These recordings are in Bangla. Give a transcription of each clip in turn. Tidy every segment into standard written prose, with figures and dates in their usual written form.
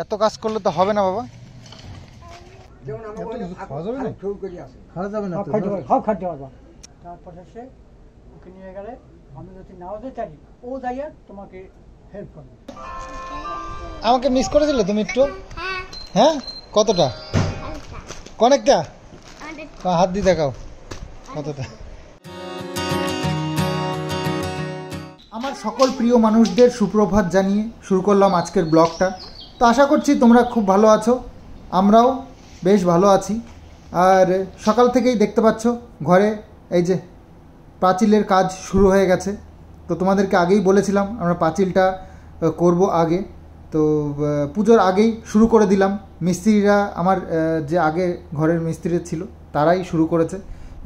এত কাজ করলে তো হবে না বাবা। খাওয়া যাবে না, সব খাইতে পারবা। তারপরে সে ওকে নিয়ে গেলে আমি যদি নাও দিতে পারি ও যাইয়া তোমাকে হেল্প করবে। আমাকে মিস করেছিলে তুমি একটু? হ্যাঁ, কতটা? অনেকটা? হাত দিয়ে দেখাও কতটা। আমার সকল প্রিয় মানুষদের সুপ্রভাত জানিয়ে শুরু করলাম আজকের ব্লগটা। তো আশা করছি তোমরা খুব ভালো আছো, আমরাও বেশ ভালো আছি। আর সকাল থেকেই দেখতে পাচ্ছ ঘরে এই যে পাঁচিলের কাজ শুরু হয়ে গেছে। তো তোমাদেরকে আগেই বলেছিলাম আমরা পাঁচিলটা করব আগে, তো পুজোর আগেই শুরু করে দিলাম। মিস্ত্রিরা আমার যে আগে ঘরের মিস্ত্রি ছিল তারাই শুরু করেছে।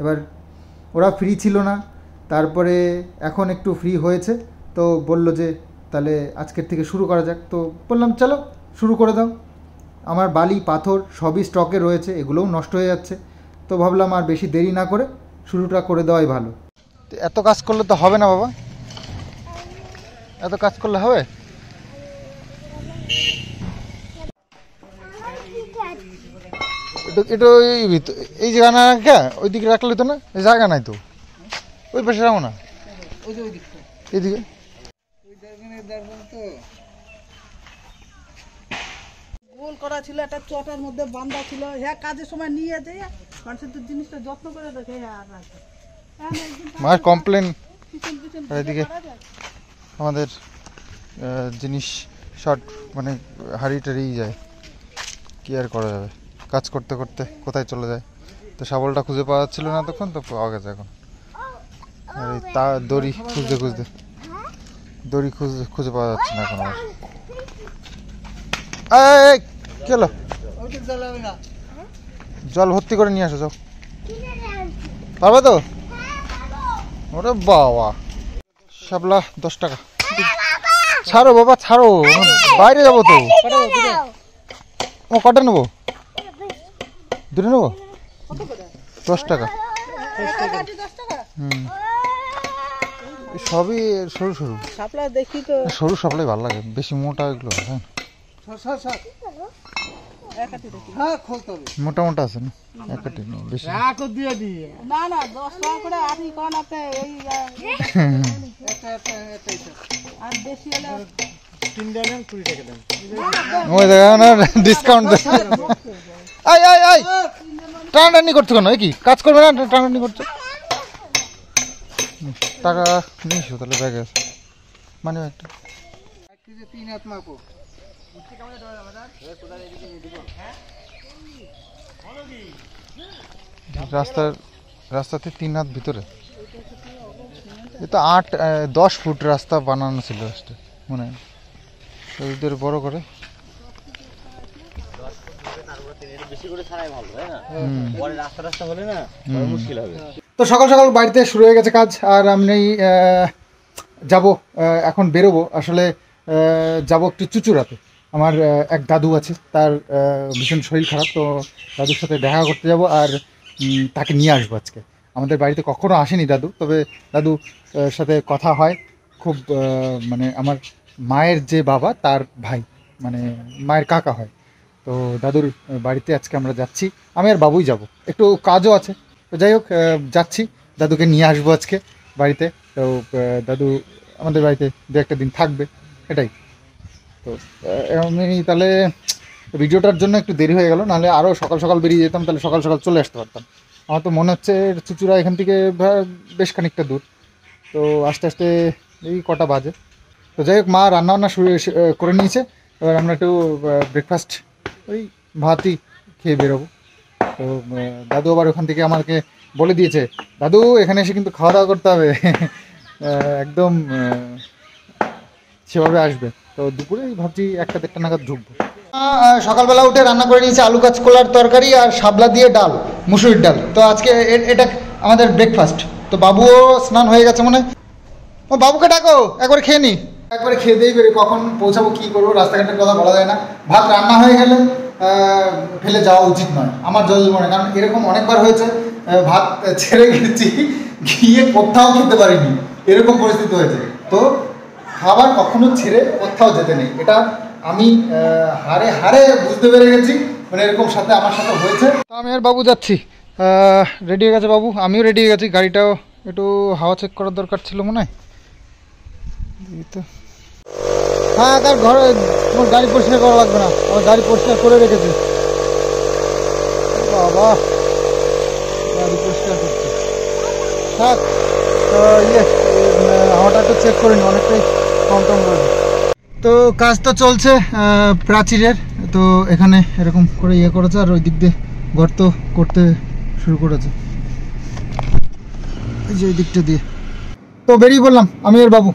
এবার ওরা ফ্রি ছিল না, তারপরে এখন একটু ফ্রি হয়েছে, তো বলল যে তাহলে আজকের থেকে শুরু করা যাক। তো বললাম চলো শুরু করে দাও। আমার বালি পাথর সবই স্টকে রয়েছে, এগুলোও নষ্ট হয়ে যাচ্ছে, তো ভাবলাম আর বেশি দেরি না করে শুরুটা করে দেওয়াই ভালো। এত কাজ করলে তো হবে না বাবা, এত কাজ করলে হবে? এটা এই জায়গা না রাখা ওই দিকে রাখলে তো না, এই জায়গা নাই তো, ওই পাশে রাখো না, এইদিকে। গোল করা ছিল, একটা চটার মধ্যে বাঁধা ছিল। হ্যাঁ, কাজের সময় নিয়ে যাই মানুষের তো জিনিসটা যত্ন করে দেখে। মায়ের কমপ্লেন এদিকে আমাদের জিনিস শর্ট, মানে হাড়ি টাড়িয়ে যায়, কি আর করা যাবে, কাজ করতে করতে কোথায় চলে যায়। তো শাবলটা খুঁজে পাওয়া যাচ্ছিল না তখন, তো পাওয়া গেছে এখন। আর এই দড়ি খুঁজতে খুঁজতে দড়ি খুঁজে পাওয়া যাচ্ছে না এখন আমার। কি হলো? জল ভর্তি করে নিয়ে আসো, যাও। পারবে তো? ওরে বাবা, শাপলা 10 টাকা। ছাড়ো বাবা ছাড়ো, বাইরে যাবো তো। ও কটা নেবো? দুটো নেবো, 10 টাকা। সবই সরু সরু শাপলা, দেখি তো সরু শাপলাই ভালো লাগে, বেশি মোটা এগুলো। হ্যাঁ মোটা মোটা আছে না, এক কাটি বেশি না। 10 টাকা করে আদি কোন আপনি এই আর বেশি হলে 3 দেন 20 টাকা দেন। ওই দেখো না ডিসকাউন্ট দে। আই টানাটানি করছো কেন? কি কাজ করবে না, টানাটানি করছো? টাকা নিয়েছো তাহলে ব্যাগে আছে, মানে একটা 3 হাত মাপো। রাস্তাতে 3 হাত ভিতরে, এ তো 8-10 ফুট রাস্তা বানানো ছিল মনে হয়, ওদের বড় করে। তো সকাল সকাল বাড়িতে শুরু হয়ে গেছে কাজ, আর আমি যাব এখন বেরোবো। আসলে যাব একটু চুচুড়াতে, আমার এক দাদু আছে, তার ভীষণ শরীর খারাপ, তো দাদুর সাথে দেখা করতে যাব আর তাকে নিয়ে আসবো আজকে। আমাদের বাড়িতে কখনো আসেনি দাদু, তবে দাদু সাথে কথা হয় খুব, মানে আমার মায়ের যে বাবা তার ভাই, মানে মায়ের কাকা হয়। তো দাদুর বাড়িতে আজকে আমরা যাচ্ছি, আমি আর বাবুই যাব, একটু কাজও আছে। তো যাই হোক যাচ্ছি, দাদুকে নিয়ে আসবো আজকে বাড়িতে। তো দাদু আমাদের বাড়িতে 2-1 দিন থাকবে, এটাই। তো আমি তাহলে ভিডিওটার জন্য একটু দেরি হয়ে গেল, নাহলে আরও সকাল সকাল বেরিয়ে যেতাম, তাহলে সকাল সকাল চলে আসতে পারতাম। আমার তো মনে হচ্ছে চুচুড়া এখান থেকে বেশ খানিকটা দূর, তো আস্তে আস্তে এই কটা বাজে। তো যাই হোক, মা রান্নাবান্না শুরু করে নিয়েছে, এবার আমরা একটু ব্রেকফাস্ট ওই ভাতই খেয়ে বেরোবো। তো দাদু আবার ওখান থেকে আমাকে বলে দিয়েছে, দাদু এখানে এসে কিন্তু খাওয়া দাওয়া করতে হবে, একদম সেভাবে আসবে। তো দুপুরে ভাবছি 1-1.5 নাগাদ ঢুকবো। সকালবেলা উঠে রান্না করে নিয়েছি আলু কাঁচকলার তরকারি আর শাপলা দিয়ে ডাল, মুসুরির ডাল। তো আজকে এটা আমাদের ব্রেকফাস্ট। তো বাবুও স্নান হয়ে গেছে মনে হয়, ও বাবুকে ডাকো একবার খেয়ে নি, একবারে খেয়ে দিয়ে বেরো, কখন পৌঁছাবো কী করবো রাস্তাঘাটের কথা বলা যায় না। ভাত রান্না হয়ে গেলে ফেলে যাওয়া উচিত নয় আমার যতদূর মনে, কারণ এরকম অনেকবার হয়েছে ভাত ছেড়ে গেছি, গিয়ে কোথাও খেতে পারিনি, এরকম পরিস্থিতি হয়েছে। তো খাবার কখনো ছেড়ে কোথাও যেতে নেই, এটা আমি হারে হারে বুঝতে পেরে গেছি, মানে এরকম সাথে আমার সাথে হয়েছে। তো আমি আর বাবু যাচ্ছি, রেডি হয়ে গেছে বাবু, আমিও রেডি হয়ে গেছি। গাড়িটাও একটু হাওয়া চেক করার দরকার ছিল মনে হয়। এই তো হ্যাঁ, তার ঘরে তোমার গাড়ি পরিষ্কার করা লাগবে না, আমার গাড়ি পরিষ্কার করে রেখেছি। বাবা গাড়ি পরিষ্কার করছে, থাক। তো হাওয়াটা একটু চেক করে নি, অনেকটাই কম কম রয়েছে। তো কাজ তো চলছে প্রাচীরের, তো এখানে এরকম করে করেছে, আর ওই দিক দিয়ে গর্ত করতে শুরু করেছে, এই যে ওই দিকটা দিয়ে। তো বেরিয়ে পড়লাম আমি আর বাবু।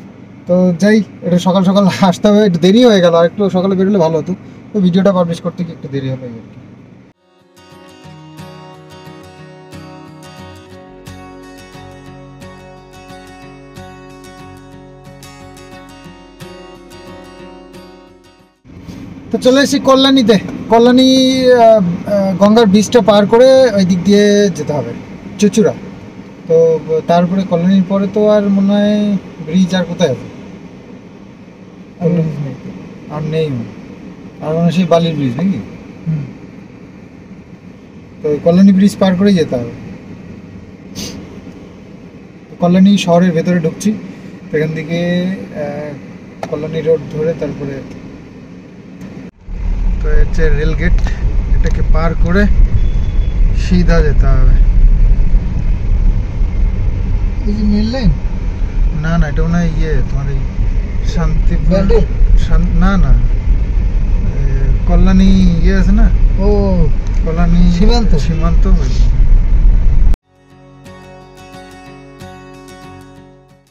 তো যাই, এটা সকাল সকাল আসতে হবে, একটু দেরি হয়ে গেল, আর একটু সকালে বেরোলে ভালো হতো। তো ভিডিওটা পাবলিশ করতে গিয়ে একটু দেরি হলো আর কি। তো চলে এসেছি কল্যাণীতে। কল্যাণী গঙ্গার ব্রিজটা পার করে ওই দিক দিয়ে যেতে হবে চুচুড়া। তো তারপরে কল্যাণীর পরে তো আর মনে হয় ব্রিজ আর কোথায় আছে, আর নেই, আর মনে হয় সেই বালির ব্রিজ নাকি। তো কল্যাণী ব্রিজ পার করেই যেতে হবে। কল্যাণী শহরের ভেতরে ঢুকছি, সেখান থেকে কল্যাণী রোড ধরে তারপরে তো হচ্ছে রেল গেট, এটাকে পার করে সিধা যেতে হবে। এই যে নীল লাইন, না না এটা মনে হয় তোমার এই শান্তিপুর, না না কল্যাণী আছে না, ও কল্যাণী সীমান্ত, সীমান্ত।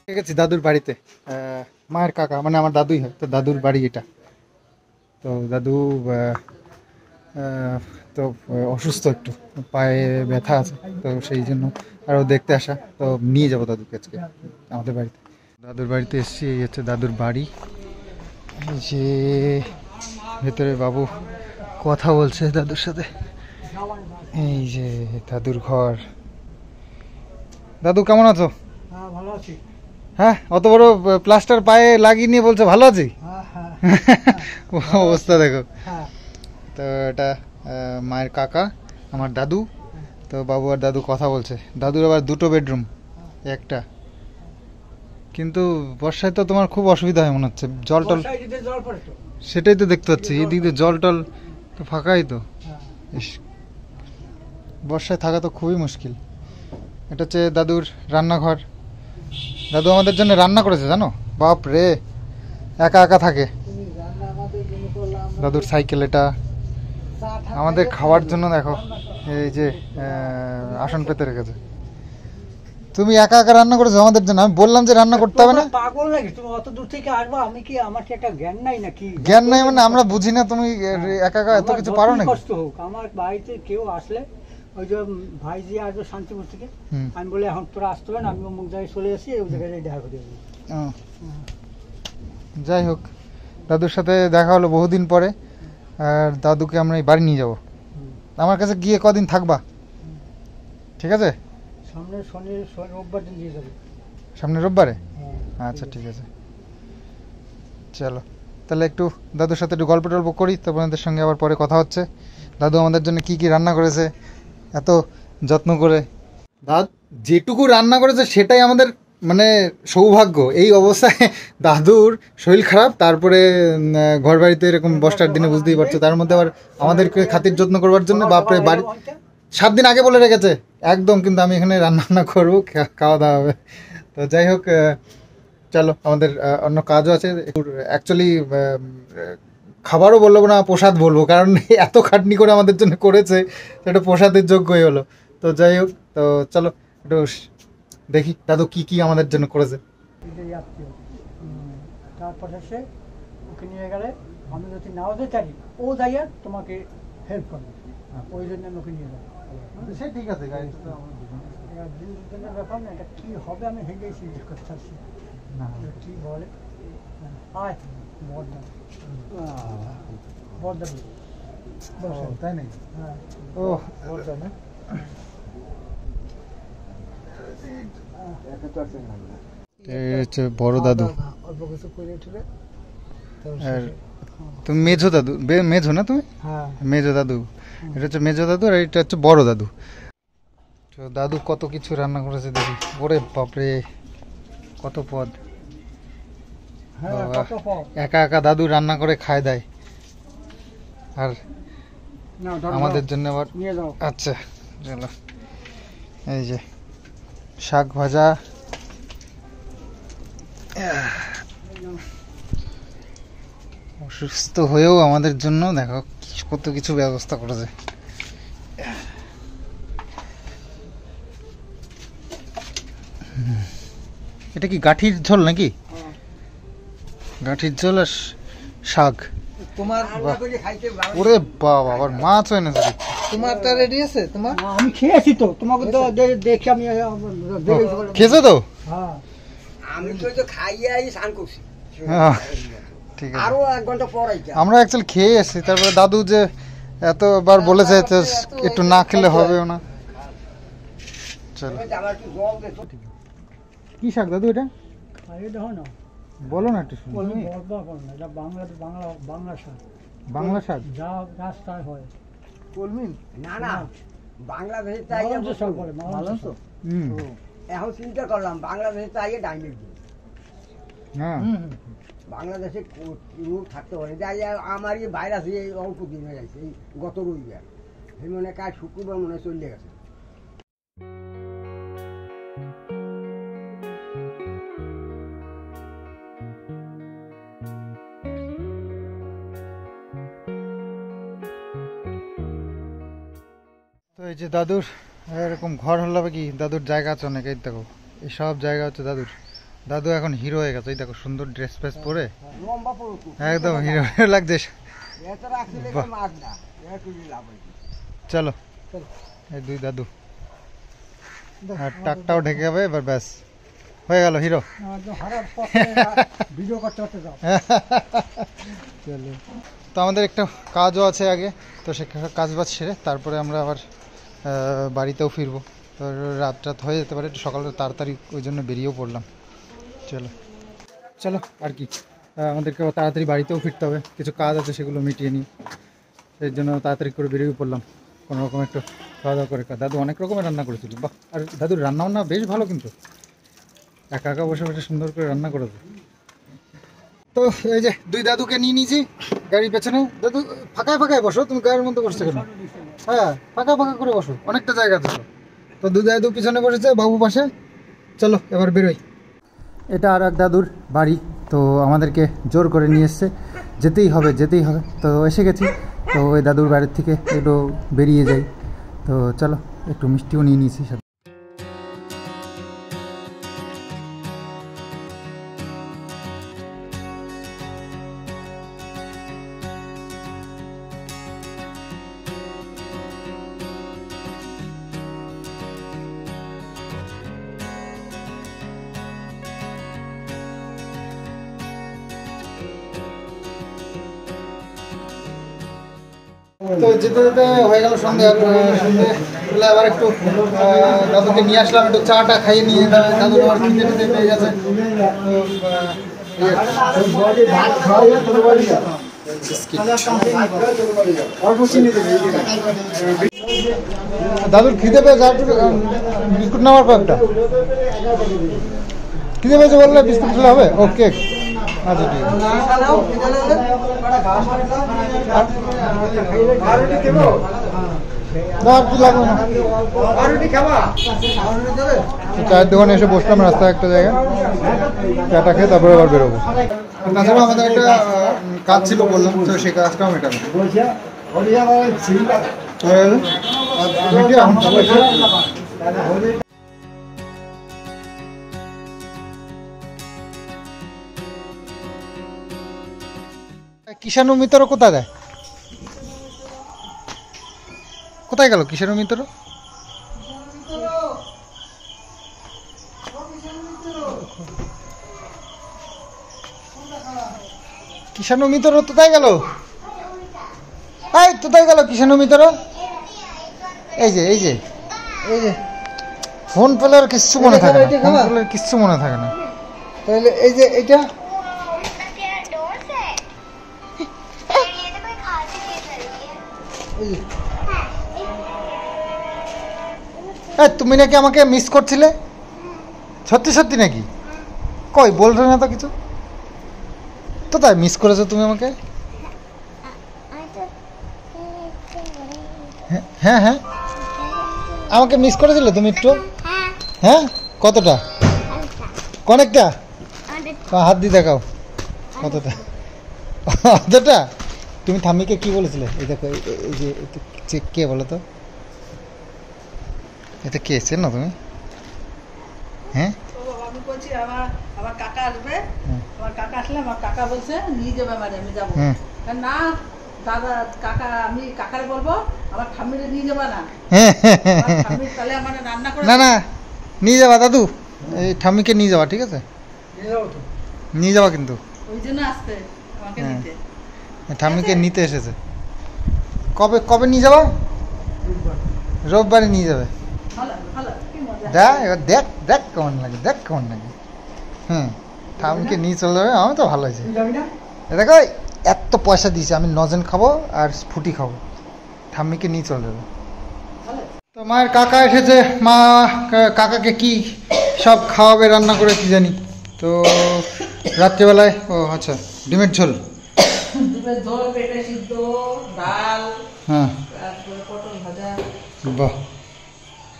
ঠিক আছে, দাদুর বাড়িতে, মায়ের কাকা মানে আমার দাদুই হয়, তো দাদুর বাড়ি এটা। তো দাদু তো অসুস্থ, একটু পায়ে ব্যথা আছে, তো সেই জন্য আরও দেখতে আসা। তো নিয়ে যাবো দাদুকে আজকে আমাদের বাড়িতে। দাদুর বাড়িতে এসেছি, এই হচ্ছে দাদুর বাড়ি। এই যে ভেতরে বাবু কথা বলছে দাদুর সাথে, এই যে দাদুর ঘর। দাদু কেমন আছো? হ্যাঁ ভালো আছি। হ্যাঁ, অত বড় প্লাস্টার পায়ে লাগিয়ে নিয়ে বলছে ভালো আছি। অবস্থা দেখো। তো এটা মায়ের কাকা, আমার দাদু। তো বাবু আর দাদু কথা বলছে। দাদুর আবার দুটো বেডরুম, একটা। কিন্তু বর্ষায় তো তোমার খুব অসুবিধা হয় মনে হচ্ছে, জল টল। সেটাই তো দেখতে পাচ্ছি, এই দিক দিয়ে জল টল তো ফাঁকাই তো। বর্ষায় থাকা তো খুবই মুশকিল। এটা হচ্ছে দাদুর রান্নাঘর। দাদু আমাদের জন্য রান্না করেছে জানো, বাপ রে, একা একা থাকে। দাদুর সাইকেল এটা, আমাদের খাওয়ার জন্য দেখো এই যে আসন পেতে রেখেছে। তুমি একা একা রান্না করেছো আমাদের জন্য? আমি বললাম যে রান্না করতে হবে না। পাগল নাকি তুমি, অত দূর থেকে আসবা? আমি কি, আমার কি একটা জ্ঞান নাই নাকি? জ্ঞান নাই মানে আমরা বুঝি না তুমি একা একা এত কিছু পারো নাকি? কষ্ট হোক, আমার বাড়িতে কেউ আসলে ওই যে ভাইজি আসবে শান্তিপুর থেকে, আমি বলে এখন তোরা আসতে হবে না, আমি অমুক জায়গায় চলে আসি, ওই জায়গায় দেখা করে দেবো। যাই হোক, দাদুর সাথে দেখা হলো বহুদিন পরে, আর দাদুকে আমরা এই বাড়ি নিয়ে যাবো। আমার কাছে গিয়ে কদিন থাকবা? ঠিক আছে, সামনের শনি রোববার দিন দিয়ে যাবে। সামনের রোববারে? আচ্ছা ঠিক আছে, চলো তাহলে একটু দাদুর সাথে একটু গল্প টল্প করি, তারপর আপনাদের সঙ্গে আবার পরে কথা হচ্ছে। দাদু আমাদের জন্য কি কি রান্না করেছে এত যত্ন করে। দাদু যেটুকু রান্না করেছে সেটাই আমাদের মানে সৌভাগ্য। এই অবস্থায় দাদুর শরীর খারাপ, তারপরে ঘর বাড়িতে এরকম বর্ষার দিনে বুঝতেই পারছো, তার মধ্যে আবার আমাদেরকে খাতির যত্ন করবার জন্য বাপরে বাড়ি 7 দিন আগে বলে রেখেছে একদম, কিন্তু আমি এখানে রান্না করবো, খাওয়া দাওয়া হবে। তো যাই হোক, চলো আমাদের অন্য কাজও আছে। অ্যাকচুয়ালি খাবারও বলবো না, প্রসাদ বলবো, কারণ এত খাটনি করে আমাদের জন্য করেছে, সেটা প্রসাদের যোগ্যই হলো। তো যাই হোক, তো চলো একটু দেখি দাদু কি কি আমাদের জন্য করেছে। তারপর সে ওকে নিয়ে গেলে, আমি যদি নাও যেতে পারি ও যাইয়া তোমাকে হেল্প করবে, ওই জন্য আমি ওকে নিয়ে যাবো। সে ঠিক আছে, ব্যাপার না, এটা কি হবে আমি হেঁটেই চিন্তা করতে পারছি না, কি বলে। আয় বর্দা, বর্দা তাই নাকি? হ্যাঁ, ও বর্দা না, বড় দাদু। অল্প কিছু করে উঠবে, আর তুমি মেজো দাদু, মেজো না তুমি? হ্যাঁ মেজো দাদু, এটা হচ্ছে মেজো দাদু আর এটা হচ্ছে বড় দাদু। তো দাদু কত কিছু রান্না করেছে দেখি, ওরে বাপরে কত পদ। হ্যাঁ বাবা, কত পথ। একা একা দাদু রান্না করে খায় দেয়, আর নাও, ধরো, আমাদের ধরো, জন্য আবার। নিয়ে যাও। আচ্ছা চলো, এই যে শাক ভাজা, অসুস্থ হয়েও আমাদের জন্য দেখো কত কিছু ব্যবস্থা করেছে। এটা কি গাঠির ঝোল নাকি? হ্যাঁ। গাঠির ঝোল আর শাক। তোমার ওরে বাবা, আবার মাছ এনেছে দেখছি। তোমারটা রেডি আছে তোমার? আমি খেয়েছি তো, তোমাকে তো দেখে আমি খেয়েছো তো? হ্যাঁ আমি তো খাইয়ে আই স্নান করছি হ্যাঁ, ঠিক আছে। আরো 1 ঘন্টা পর আইতা আমরা অ্যাকচুয়ালি খেয়ে এসেছি, তারপরে দাদু যে এতবার বলেছে যে একটু না খেলে হবেও না। চলো, আমার একটু জল দে তো। কি শাক দাদু এটা? খাইয়ে দেখো না, বলো না একটু শুনি। বলবা করো না, এটা বাংলা শাক, বাংলা শাক? যা রাস্তায় হয়। কলমিন? না না বাংলাদেশে তাই মালঞ্চ শাক বলে, মালঞ্চ। হুম, এখন চিন্তা করলাম বাংলাদেশে তাই ডাইনিং হ্যাঁ। বাংলাদেশে লোক থাকতে পারে যাই আমার এই ভাইরাস এই অল্প দিন হয়ে গেছে, এই গত রবিবার এই মনে কাজ শুক্রবার মনে হয় চলে গেছে। তো এই যে দাদুর এরকম ঘর হলো কি, দাদুর জায়গা আছে অনেক। এই দেখো এই সব জায়গা হচ্ছে দাদুর। দাদু এখন হিরো হয়ে গেছে, এই দেখো সুন্দর ড্রেস ফ্রেস পরে লম্বা পড়ো তো একদম হিরো লাগছে। এটা রাখলে বাহ। মাছ না একটু লাভ হয়েছে। চলো, এই দুই দাদু, আর টাকটাও ঢেকে যাবে এবার, ব্যাস হয়ে গেল হিরো। একদম হারার পথে ভিডিও করতে করতে যাও। চলো, তো আমাদের একটা কাজও আছে আগে, তো সে কাজ বাজ সেরে তারপরে আমরা আবার বাড়িতেও ফিরবো। তো রাত হয়ে যেতে পারে, একটু সকালে তাড়াতাড়ি ওই জন্য বেরিয়েও পড়লাম। চলো চলো, আর কি আমাদেরকে তাড়াতাড়ি বাড়িতেও ফিরতে হবে, কিছু কাজ আছে সেগুলো মিটিয়ে নিই, সেই জন্য তাড়াতাড়ি করে বেরিয়ে পড়লাম। কোনো রকম একটু খাওয়া দাওয়া করে। দাদু অনেক রকমের রান্না করেছিল, বাহ! আর দাদুর রান্নাবান্না বেশ ভালো, কিন্তু একা একা বসে বসে সুন্দর করে রান্না করেছে। তো এই যে দুই দাদুকে নিয়ে নিয়েছি গাড়ির পেছনে। দাদু ফাঁকায় ফাঁকায় বসো, তুমি গাড়ির মধ্যে বসছো কেন? হ্যাঁ, ফাঁকা ফাঁকা করে বসো, অনেকটা জায়গা আছে। তো দুই দাদু পিছনে বসেছে, বাবু পাশে। চলো এবার বেরোই। এটা আর এক দাদুর বাড়ি, তো আমাদেরকে জোর করে নিয়ে এসছে, যেতেই হবে যেতেই হবে। তো এসে গেছি, তো ওই দাদুর বাড়ির থেকে একটু বেরিয়ে যাই। তো চলো, একটু মিষ্টিও নিয়ে নিয়েছি সাথে। তো যেতে যেতে হয়ে গেল সন্ধ্যে, আর সন্ধ্যে বেলা আবার একটু দাদুকে নিয়ে আসলাম, একটু চাটা খাইয়ে নিয়ে। দাদুর আবার খিদে টিদে পেয়ে গেছে। দাদুর খিদে পেয়েছে, আর বিস্কুট নেওয়ার কয়েকটা খিদে পেয়েছে বললে বিস্কুট খেলে হবে। ওকে, আচ্ছা ঠিক আছে। না, আর কি লাগবে না। চায়ের দোকানে এসে বসলাম রাস্তায় একটা জায়গায়, চাটা খেয়ে তারপরে আবার বেরোবো। তাছাড়া আমাদের একটা কাজ ছিল বললাম, তো সেই কাজটাও মেটাবো। কিষাণু মিত্র কোথায় দেয়? কোথায় গেল কিষাণু মিত্র? কিষাণু মিত্র কোথায় গেল? এই কোথায় গেল কিষাণু মিত্র? এই যে এই যে এই যে ফোন পেলে আর কিচ্ছু মনে থাকে না, ফোন পেলে কিচ্ছু মনে থাকে না। তাহলে এই যে এটা তুমি নাকি আমাকে মিস করছিলে, সত্যি সত্যি নাকি? কই বলছো না তো কিছু, তো তাই মিস করেছো তুমি আমাকে? হ্যাঁ হ্যাঁ, আমাকে মিস করেছিলে তুমি একটু? হ্যাঁ, কতটা? অনেকটা? হাত দিয়ে দেখাও কতটা। অতটা? তুমি ঠাম্মিকে কি বলেছিলে? এই দেখো, এই যে কে বলো তো, এটা কে চেনো তুমি? হ্যাঁ, আমি বলছি আমার কাকা আসবে, আমার কাকা আসলে আমার কাকা বলছে নিয়ে যাবে মানে আমি যাবো না দাদা, কাকা আমি কাকারে বলবো আমার ঠাম্মিরে নিয়ে যাবা না, ঠাম্মি তাহলে আমার রান্না করে না না নিয়ে যাবা দাদু, এই ঠাম্মিকে নিয়ে যাবা, ঠিক আছে? নিয়ে যাবা কিন্তু, ওই জন্য আসতে আমাকে নিতে। ঠাম্মিকে নিতে এসেছে। কবে কবে নিয়ে যাবা? রোববারে নিয়ে যাবে। ভালো ভালো, কি মজা। দেখ এবার, দেখ দেখ কেমন লাগে, দেখ কেমন লাগে। ঠাম্মিকে নিয়ে চলে যাবে, আমি তো ভালো হয়েছে। দেখো এত পয়সা দিয়েছে, আমি নজেন খাবো আর ফুটি খাবো, ঠাম্মিকে নিয়ে চলে যাবে। তো মায়ের কাকা এসেছে, মা কাকাকে কি সব খাওয়াবে রান্না করে কি জানি। তো রাত্রিবেলায়, ও আচ্ছা, ডিমের ঝোল, দুপুরের ঝোল, পেঁপে সিদ্ধ, ডাল, হ্যাঁ তারপরে পটল ভাজা। বাহ,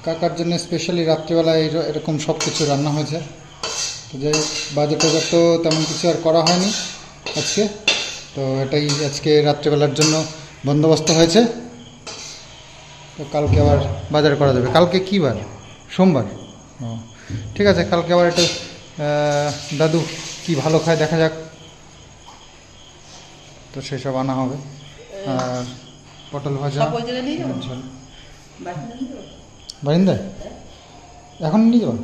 কাকার জন্য স্পেশালি রাত্রিবেলায় এরকম সব কিছু রান্না হয়েছে। তো যাই হোক, বাজার টাজার তো তেমন কিছু আর করা হয়নি আজকে, তো এটাই আজকে রাত্রিবেলার জন্য বন্দোবস্ত হয়েছে। তো কালকে আবার বাজার করা যাবে। কালকে কী বার? সোমবার। ও ঠিক আছে, কালকে আবার একটু দাদু কি ভালো খায় দেখা যাক, তো সেসব আনা হবে। আর পটল ভাজা, সব ওই জায়গায় নিয়ে যাবো? ঝোল। বাড়িতে নিয়ে যাবো? বারিন্দায় এখন নিয়ে যাবো,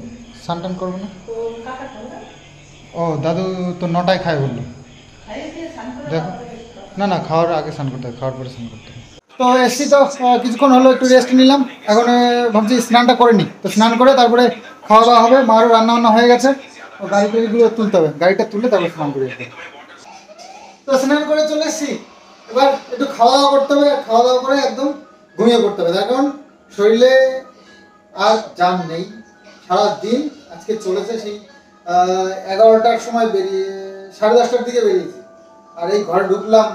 স্নান টান করবো না? তো কাকা খাবে? ও দাদু তো 9টায় খায় বললো। খাইয়ে দিয়ে স্নান করে দেখো, না না, খাওয়ার আগে স্নান করতে হবে, খাওয়ার পরে স্নান করতে হবে। তো এসছি তো কিছুক্ষণ হলো, একটু রেস্ট নিলাম। এখন ভাবছি স্নানটা করে নিই, তো স্নান করে তারপরে খাওয়া দাওয়া হবে। মারও রান্না বান্না হয়ে গেছে, ও গাড়ি টাড়িগুলো তুলতে হবে, গাড়িটা তুলে তারপরে স্নান করে যেতে হবে। তো স্নান করে চলে এসছি, এবার একটু খাওয়া দাওয়া করতে হবে। খাওয়া দাওয়া করে একদম ঘুমিয়ে পড়তে হবে, তার কারণ শরীরে আর জান নেই। সারাদিন আজকে চলেছে, সেই 11টার সময় বেরিয়ে 10:30টার দিকে বেরিয়েছি, আর এই ঘরে ঢুকলাম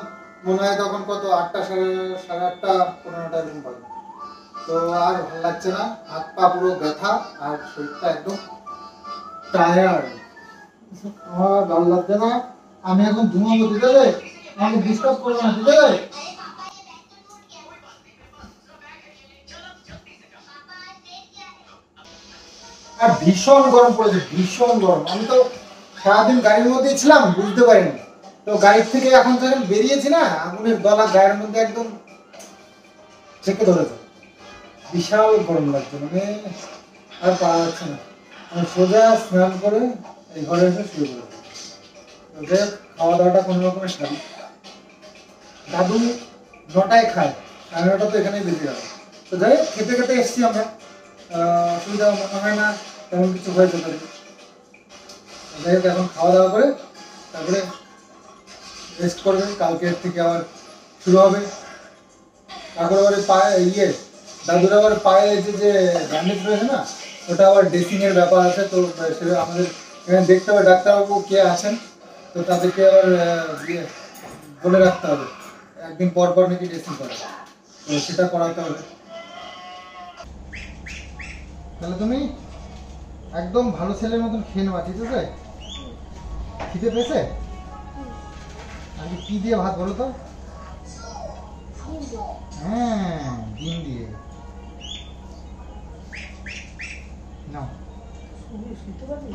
মনে হয় তখন কত 8টা, সাড়ে 8টা, 15টা এরকম বাজে। তো আর ভালো লাগছে না, হাত পা পুরো ব্যথা আর শরীরটা একদম টায়ার্ড। আমার ভালো লাগছে না, আমি এখন ঘুমাবো। দিতে দেবে আমাকে, ডিস্টার্ব করবো না, দিতে দেবে? আর ভীষণ গরম পড়েছে, ভীষণ গরম। আমি তো সারাদিন গাড়ির মধ্যেই ছিলাম, বুঝতে পারিনি। তো গাড়ির থেকে এখন যখন বেরিয়েছি না, আগুনের গলা গায়ের মধ্যে একদম চেপে ধরেছে, বিশাল গরম লাগছে, মানে আর পারা যাচ্ছে না। আমি সোজা স্নান করে এই ঘরে এসে শুয়ে পড়েছি। ওদের খাওয়া দাওয়াটা কোনো রকমের সারি। দাদু 9টায় খায়, 9:30 তো এখানেই বেরিয়ে গেল। তো যাই হোক, খেতে খেতে এসছি আমরা, অসুবিধা মনে হয় না তেমন কিছু হয়েছে তাদের। যাই হোক, এখন খাওয়া দাওয়া করে তারপরে রেস্ট করবে, কালকের থেকে আবার শুরু হবে। তারপরে আবার পায়ে দাদুর আবার পায়ে যে ব্যান্ডেজ রয়েছে না, ওটা আবার ড্রেসিংয়ের ব্যাপার আছে। তো সেটা আমাদের এখানে দেখতে হবে ডাক্তারবাবু কে আছেন, তো তাদেরকে আবার বলে রাখতে হবে, একদিন পর পর নাকি ড্রেসিং করে, তো সেটা করাতে হবে। তাহলে তুমি একদম ভালো ছেলের মতন খেয়ে নেওয়া, ঠিক আছে? খিদে পেয়েছে? আজকে কি দিয়ে ভাত বলো তো? হ্যাঁ, ডিম দিয়ে নাও। শুনতে পাচ্ছি